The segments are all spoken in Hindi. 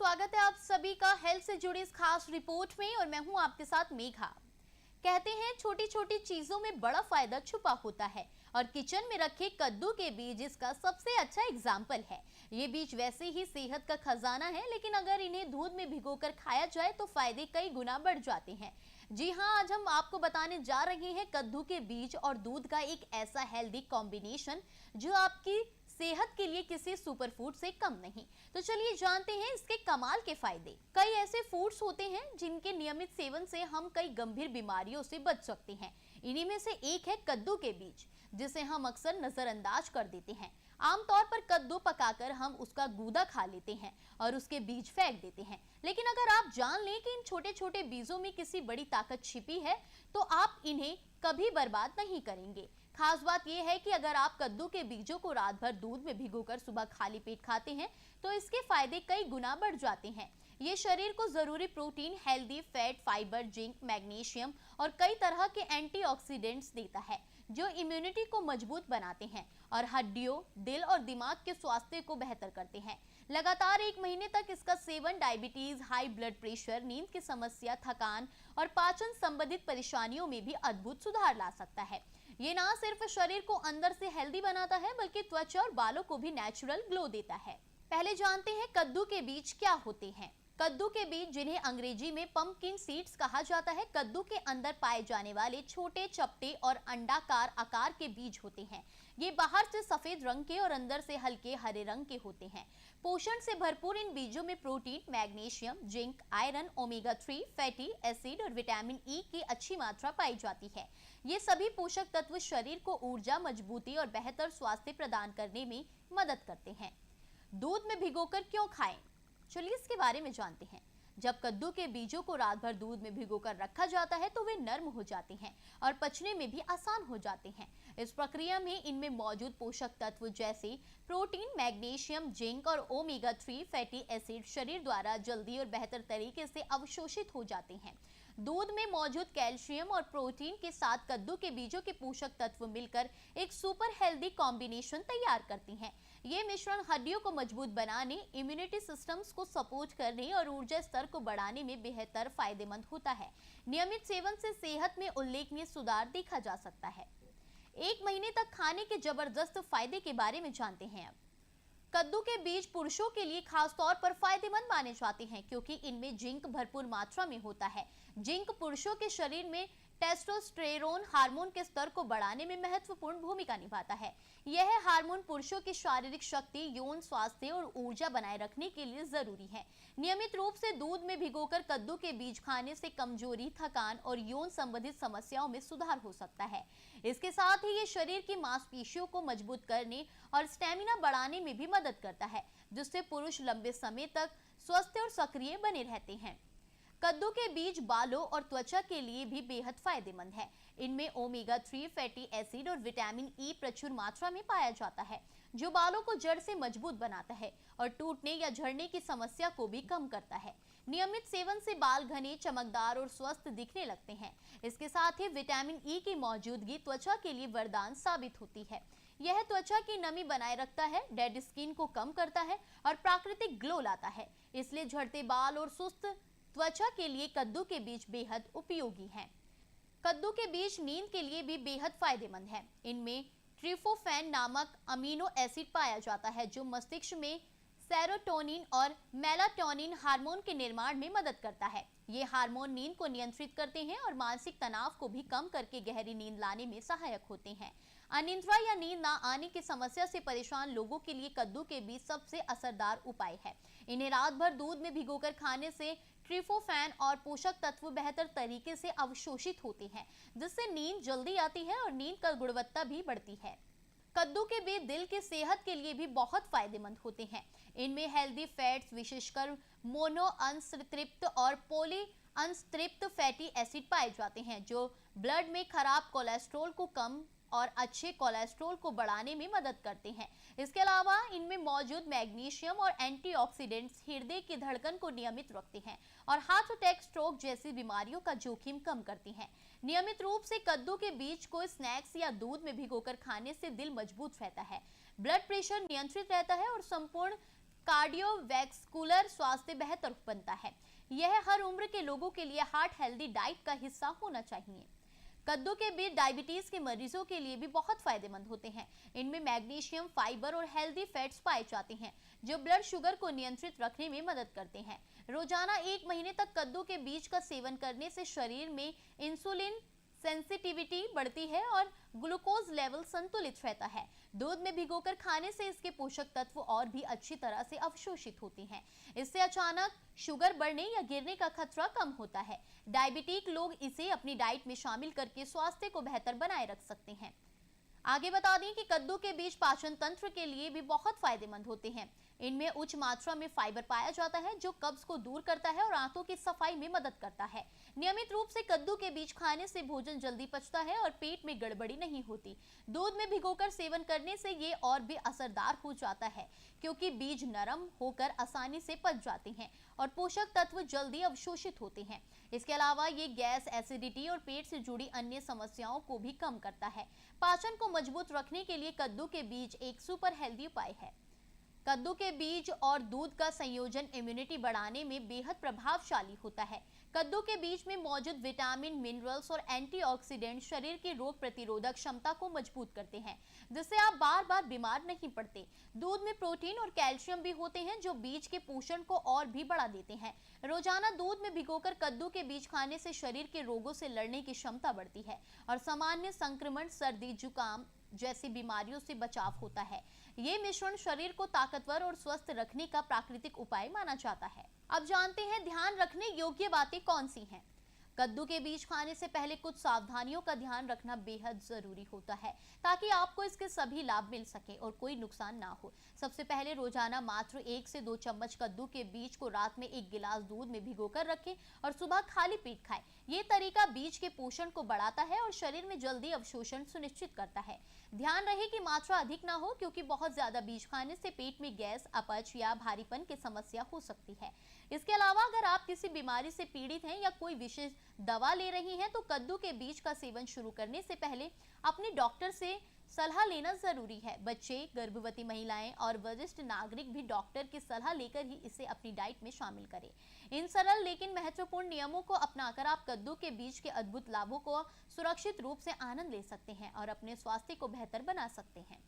स्वागत है आप सभी का हेल्थ से जुड़ी इस खास रिपोर्ट में और मैं हूं आपके साथ मेघा। कहते हैं छोटी छोटी चीजों में बड़ा फायदा छुपा होता है और किचन में रखे कद्दू के बीज इसका सबसे अच्छा एग्जाम्पल है। ये बीज वैसे ही सेहत का खजाना है, लेकिन अगर इन्हें दूध में भिगोकर खाया जाए तो फायदे कई गुना बढ़ जाते हैं। जी हाँ, आज हम आपको बताने जा रहे हैं कद्दू के बीज और दूध का एक ऐसा हेल्दी कॉम्बिनेशन जो आपकी सेहत के लिए किसी सुपरफूड से कम नहीं। तो चलिए जानते हैं इसके कमाल के फायदे। कई ऐसे फूड्स होते हैं जिनके नियमित सेवन से हम कई गंभीर बीमारियों से बच सकते हैं। इन्हीं में से एक है कद्दू के बीज, जिसे हम अक्सर नजरअंदाज कर देते हैं। आमतौर पर कद्दू पकाकर हम उसका गूदा खा लेते हैं और उसके बीज फेंक देते हैं, लेकिन अगर आप जान लें कि इन छोटे छोटे बीजों में किसी बड़ी ताकत छिपी है तो आप इन्हें कभी बर्बाद नहीं करेंगे। खास बात यह है कि अगर आप कद्दू के बीजों को रात भर दूध में भिगोकर सुबह खाली पेट खाते हैं तो इसके फायदे कई गुना बढ़ जाते हैं। ये शरीर को जरूरी protein, healthy fat, fibre, zinc, magnesium और कई तरह के एंटीऑक्सीडेंट्स देता है जो इम्यूनिटी को मजबूत बनाते हैं और हड्डियों, दिल और दिमाग के स्वास्थ्य को बेहतर करते हैं। लगातार 1 महीने तक इसका seven diabetes, high blood pressure, नींद की समस्या, थकान और पाचन संबंधित परेशानियों में भी अद्भुत सुधार ला सकता है। ये ना सिर्फ शरीर को अंदर से हेल्दी बनाता है बल्कि त्वचा और बालों को भी नेचुरल ग्लो देता है। पहले जानते हैं कद्दू के बीज क्या होते हैं। कद्दू के बीज, जिन्हें अंग्रेजी में पंपकिन सीड्स कहा जाता है, कद्दू के अंदर पाए जाने वाले छोटे, चपटे और अंडाकार आकार के बीज होते हैं। ये बाहर से सफेद रंग के और अंदर से हल्के हरे रंग के होते हैं। पोषण से भरपूर इन बीजों में protein, magnesium, zinc, iron, omega 3 fatty acid और विटामिन ई की अच्छी मात्रा पाई जाती है। ये सभी पोषक तत्व शरीर को ऊर्जा, मजबूती और बेहतर स्वास्थ्य प्रदान करने में मदद करते हैं। दूध में भिगोकर क्यों खाएं? चलिए इसके बारे में जानते हैं। जब कद्दू के बीजों को रात भर दूध में भिगोकर रखा जाता है तो वे नर्म हो जाते हैं और पचने में भी आसान हो जाते हैं। इस प्रक्रिया में इनमें मौजूद पोषक तत्व जैसे प्रोटीन, मैग्नीशियम, जिंक और ओमेगा 3 फैटी एसिड शरीर द्वारा जल्दी और बेहतर तरीके से अवशोषित हो जाते हैं। दूध में मौजूद कैल्शियम और प्रोटीन के साथ कद्दू के बीजों के पोषक तत्व मिलकर एक सुपर हेल्दी कॉम्बिनेशन तैयार करती हैं। ये मिश्रण हड्डियों को मजबूत बनाने, इम्यूनिटी सिस्टम्स को सपोर्ट करने और ऊर्जा स्तर को बढ़ाने में बेहतर फायदेमंद होता है। नियमित सेवन से सेहत में उल्लेखनीय सुधार देखा जा सकता है। 1 महीने तक खाने के जबरदस्त फायदे के बारे में जानते हैं अब। कद्दू के बीज पुरुषों के लिए खास तौर पर फायदेमंद माने जाते हैं क्योंकि इनमें जिंक भरपूर मात्रा में होता है। जिंक पुरुषों के शरीर में टेस्टोस्टेरोन हार्मोन के स्तर को बढ़ाने में महत्वपूर्ण भूमिका निभाता है। यह हार्मोन पुरुषों की शारीरिक शक्ति, यौन स्वास्थ्य और ऊर्जा बनाए रखने के लिए जरूरी है। नियमित रूप से दूध में भिगोकर कद्दू के बीज खाने से कमजोरी, थकान और यौन संबंधित समस्याओं में सुधार हो सकता है। इसके साथ ही ये शरीर की मांसपेशियों को मजबूत करने और स्टेमिना बढ़ाने में भी मदद करता है, जिससे पुरुष लंबे समय तक स्वस्थ और सक्रिय बने रहते हैं। कद्दू के बीज बालों और त्वचा के लिए भी बेहद फायदेमंद है। इनमें ओमेगा 3 फैटी एसिड और विटामिन ई प्रचुर मात्रा में पाया जाता है, जो बालों को जड़ से मजबूत बनाता है और टूटने या झड़ने की समस्या को भी कम करता है। नियमित सेवन से बाल घने, चमकदार और स्वस्थ दिखने लगते हैं। इसके साथ ही विटामिन ई की मौजूदगी त्वचा के लिए वरदान साबित होती है। यह त्वचा की नमी बनाए रखता है, डेड स्किन को कम करता है और प्राकृतिक ग्लो लाता है। इसलिए झड़ते बाल और सुस्त त्वचा के लिए कद्दू के बीज बेहद उपयोगी हैं। कद्दू के बीज नींद के लिए भी बेहद फायदेमंद है। इनमें ट्रिप्टोफैन नामक अमीनो एसिड पाया जाता है जो मस्तिष्क में सेरोटोनिन और मेलाटोनिन हार्मोन के निर्माण में मदद करता है। ये हार्मोन नींद को नियंत्रित करते हैं और मानसिक तनाव को भी कम करके गहरी नींद लाने में सहायक होते हैं। अनिद्रा या नींद ना आने की समस्या से परेशान लोगों के लिए कद्दू के बीज सबसे असरदार उपाय है। इन्हें रात भर दूध में भिगोकर खाने से ट्रिप्टोफैन और पोषक तत्व बेहतर तरीके से अवशोषित होते हैं, जिससे नींद जल्दी आती है और नींद का गुणवत्ता भी बढ़ती है। कद्दू के बीज दिल की सेहत के लिए भी बहुत फायदेमंद होते हैं। इनमें हेल्दी फैट्स, विशेषकर मोनो अनसंतृप्त और पॉली अनसंतृप्त फैटी एसिड पाए जाते हैं जो ब्लड में खराब कोलेस्ट्रॉल को कम और अच्छे कोलेस्ट्रॉल को बढ़ाने में मदद करते हैं। इसके अलावा इनमें मौजूद मैग्नीशियम और एंटीऑक्सीडेंट्स हृदय की धड़कन को नियमित रखते हैं और हार्ट अटैक, स्ट्रोक जैसी बीमारियों का जोखिम कम करती हैं। नियमित रूप से कद्दू के बीज को स्नैक्स या दूध में भिगोकर खाने से दिल मजबूत रहता है, ब्लड प्रेशर नियंत्रित रहता है और संपूर्ण कार्डियोवैस्कुलर स्वास्थ्य बेहतर बनता है। यह हर उम्र के लोगों के लिए हार्ट हेल्दी डाइट का हिस्सा होना चाहिए। कद्दू के बीज डायबिटीज के मरीजों के लिए भी बहुत फायदेमंद होते हैं। इनमें मैग्नीशियम, फाइबर और हेल्दी फैट्स पाए जाते हैं जो ब्लड शुगर को नियंत्रित रखने में मदद करते हैं। रोजाना 1 महीने तक कद्दू के बीज का सेवन करने से शरीर में इंसुलिन सेंसिटिविटी बढ़ती है और ग्लूकोज लेवल संतुलित रहता है। दूध में भिगोकर खाने से इसके पोषक तत्व और भी अच्छी तरह से अवशोषित होते हैं। इससे अचानक शुगर बढ़ने या गिरने का खतरा कम होता है। डायबिटिक लोग इसे अपनी डाइट में शामिल करके स्वास्थ्य को बेहतर बनाए रख सकते हैं। आगे बता दें कि कद्दू के बीज पाचन तंत्र के लिए भी बहुत फायदेमंद होते हैं। इनमें उच्च मात्रा में फाइबर पाया जाता है जो कब्ज को दूर करता है और आंतों की सफाई में मदद करता है। नियमित रूप से कद्दू के बीज खाने से भोजन जल्दी पचता है और पेट में गड़बड़ी नहीं होती। दूध में भिगोकर सेवन करने से ये और भी असरदार हो जाता है क्योंकि बीज नरम होकर आसानी से पच जाते हैं और पोषक तत्व जल्दी अवशोषित होते हैं। इसके अलावा ये गैस, एसिडिटी और पेट से जुड़ी अन्य समस्याओं को भी कम करता है। पाचन को मजबूत रखने के लिए कद्दू के बीज एक सुपर हेल्दी उपाय है। कद्दू के बीज और दूध का संयोजन इम्यूनिटी बढ़ाने में बेहद प्रभावशाली होता है। कद्दू के बीज में मौजूद विटामिन, मिनरल्स और एंटीऑक्सीडेंट शरीर की रोग प्रतिरोधक क्षमता को मजबूत करते हैं, जिससे आप बार बार बीमार नहीं पड़ते। दूध में प्रोटीन और कैल्शियम भी होते हैं जो बीज के पोषण को और भी बढ़ा देते हैं। रोजाना दूध में भिगोकर कद्दू के बीज खाने से शरीर के रोगों से लड़ने की क्षमता बढ़ती है और सामान्य संक्रमण, सर्दी, जुकाम जैसी बीमारियों से बचाव होता है। ये मिश्रण शरीर को ताकतवर और स्वस्थ रखने का प्राकृतिक उपाय माना जाता है। अब जानते हैं ध्यान रखने योग्य बातें कौन सी हैं। कद्दू के बीज खाने से पहले कुछ सावधानियों का ध्यान रखना बेहद जरूरी होता है ताकि आपको इसके सभी लाभ मिल सके और कोई नुकसान ना हो। सबसे पहले रोजाना मात्र 1 से 2 चम्मच कद्दू के बीज को रात में 1 गिलास दूध में भिगोकर रखें और सुबह खाली पेट खाएं। ये तरीका बीज के पोषण को बढ़ाता है और शरीर में जल्दी अवशोषण सुनिश्चित करता है। ध्यान रहे कि मात्रा अधिक ना हो क्योंकि बहुत ज्यादा बीज खाने से पेट में गैस, अपच या भारीपन की समस्या हो सकती है। इसके अलावा अगर आप किसी बीमारी से पीड़ित हैं या कोई विशेष दवा ले रही हैं तो कद्दू के बीज का सेवन शुरू करने से पहले अपने डॉक्टर से सलाह लेना जरूरी है। बच्चे, गर्भवती महिलाएं और वरिष्ठ नागरिक भी डॉक्टर की सलाह लेकर ही इसे अपनी डाइट में शामिल करें। इन सरल लेकिन महत्वपूर्ण नियमों को अपनाकर आप कद्दू के बीज के अद्भुत लाभों को सुरक्षित रूप से आनंद ले सकते हैं और अपने स्वास्थ्य को बेहतर बना सकते हैं।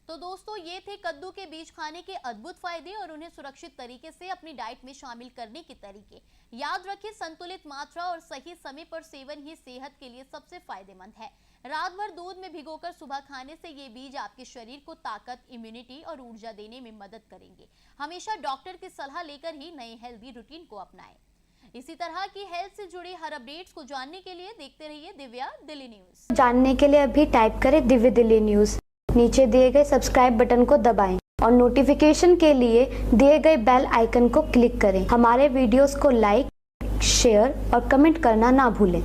तो दोस्तों, ये थे कद्दू के बीज खाने के अद्भुत फायदे और उन्हें सुरक्षित तरीके से अपनी डाइट में शामिल करने के तरीके। याद रखिए, संतुलित मात्रा और सही समय पर सेवन ही सेहत के लिए सबसे फायदेमंद है। रात भर दूध में भिगोकर सुबह खाने से ये बीज आपके शरीर को ताकत, इम्यूनिटी और ऊर्जा देने में मदद करेंगे। हमेशा डॉक्टर की सलाह लेकर ही नए हेल्दी रूटीन को अपनाएं। इसी तरह की हेल्थ से जुड़ी हर अपडेट्स को जानने के लिए देखते रहिए दिव्या दिल्ली न्यूज। जानने के लिए अभी टाइप करें दिव्य दिल्ली न्यूज। नीचे दिए गए सब्सक्राइब बटन को दबाएं और नोटिफिकेशन के लिए दिए गए बेल आइकन को क्लिक करें। हमारे वीडियोस को लाइक, शेयर और कमेंट करना ना भूलें।